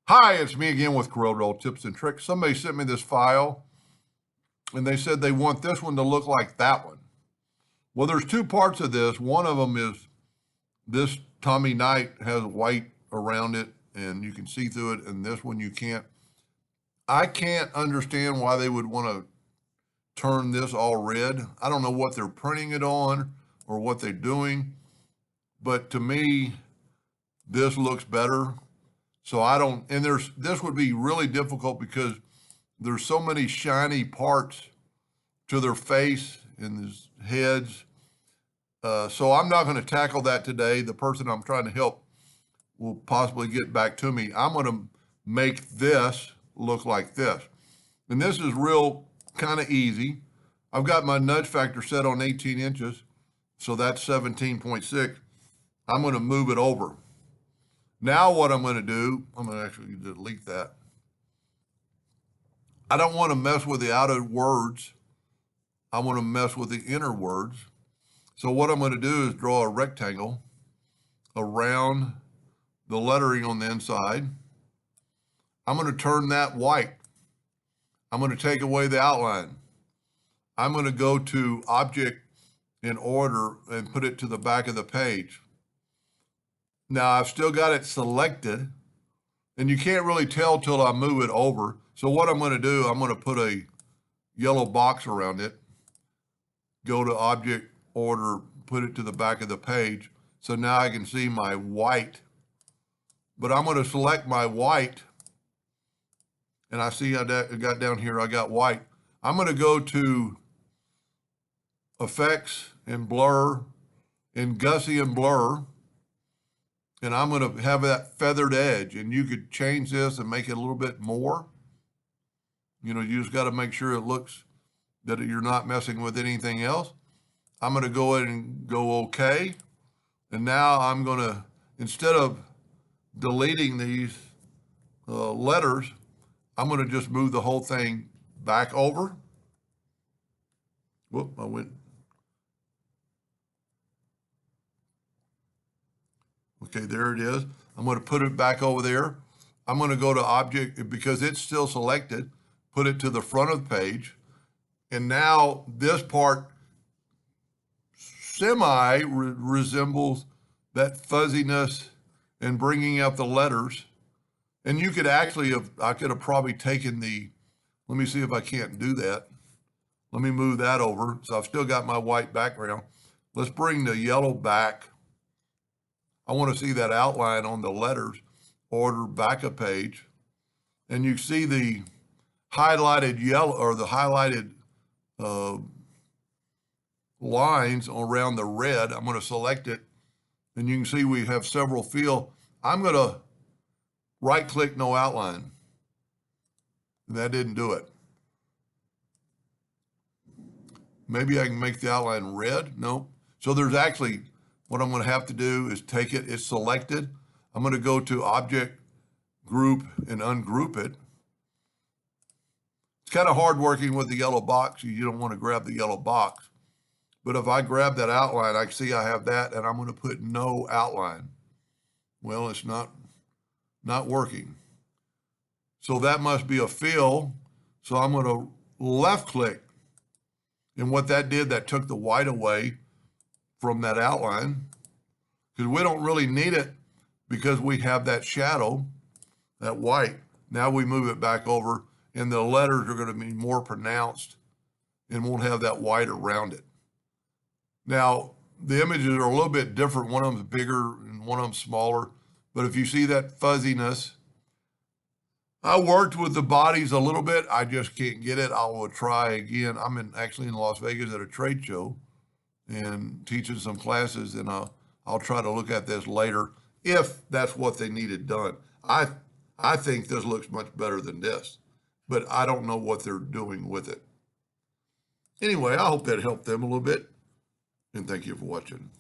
Hi, it's me again with CorelDraw Tips and Tricks. Somebody sent me this file and they said they want this one to look like that one. Well, there's two parts of this. One of them is this Tommy Knight has white around it and you can see through it, and this one you can't. I can't understand why they would want to turn this all red. I don't know what they're printing it on or what they're doing, but to me, this looks better. So I don't, and this would be really difficult because there's so many shiny parts to their face and his heads. So I'm not going to tackle that today. The person I'm trying to help will possibly get back to me. I'm going to make this look like this. And this is real kind of easy. I've got my nudge factor set on 18 inches. So that's 17.6. I'm going to move it over. Now what I'm going to do, I'm going to actually delete that. I don't want to mess with the outer words. I want to mess with the inner words. So what I'm going to do is draw a rectangle around the lettering on the inside. I'm going to turn that white. I'm going to take away the outline. I'm going to go to Object in Order and put it to the back of the page. Now I've still got it selected, and you can't really tell till I move it over. So what I'm going to do, I'm going to put a yellow box around it, go to Object, Order, put it to the back of the page. So now I can see my white, but I'm going to select my white, and I see I got down here, I got white. I'm going to go to Effects and Blur and Gaussian Blur, and I'm going to have that feathered edge, and you could change this and make it a little bit more. You know, you just got to make sure it looks that you're not messing with anything else. I'm going to go ahead and go OK. And now I'm going to, instead of deleting these letters, I'm going to just move the whole thing back over. Whoop, I went. Okay, there it is. I'm going to put it back over there. I'm going to go to Object, because it's still selected, put it to the front of the page. And now this part resembles that fuzziness and bringing out the letters. And you could actually have, I could have probably taken the, let me see if I can't do that. Let me move that over. So I've still got my white background. Let's bring the yellow back. I want to see that outline on the letters. Order back a page. And you see the highlighted yellow, or the highlighted lines around the red. I'm going to select it, and you can see we have several fill. I'm going to right click no outline. And that didn't do it. Maybe I can make the outline red. No. So there's actually, what I'm going to have to do is take it, it's selected. I'm going to go to Object, Group, and ungroup it. It's kind of hard working with the yellow box. You don't want to grab the yellow box. But if I grab that outline, I can see I have that, and I'm going to put no outline. Well, it's not working. So that must be a fill. So I'm going to left click. And what that did, that took the white away from that outline, because we don't really need it because we have that shadow, that white. Now we move it back over, and the letters are going to be more pronounced and won't have that white around it. Now, the images are a little bit different. One of them's bigger and one of them's smaller. But if you see that fuzziness, I worked with the bodies a little bit. I just can't get it. I will try again. I'm actually in Las Vegas at a trade show and teaching some classes, and I'll try to look at this later if that's what they needed done. I think this looks much better than this, but I don't know what they're doing with it. Anyway, I hope that helped them a little bit, and thank you for watching.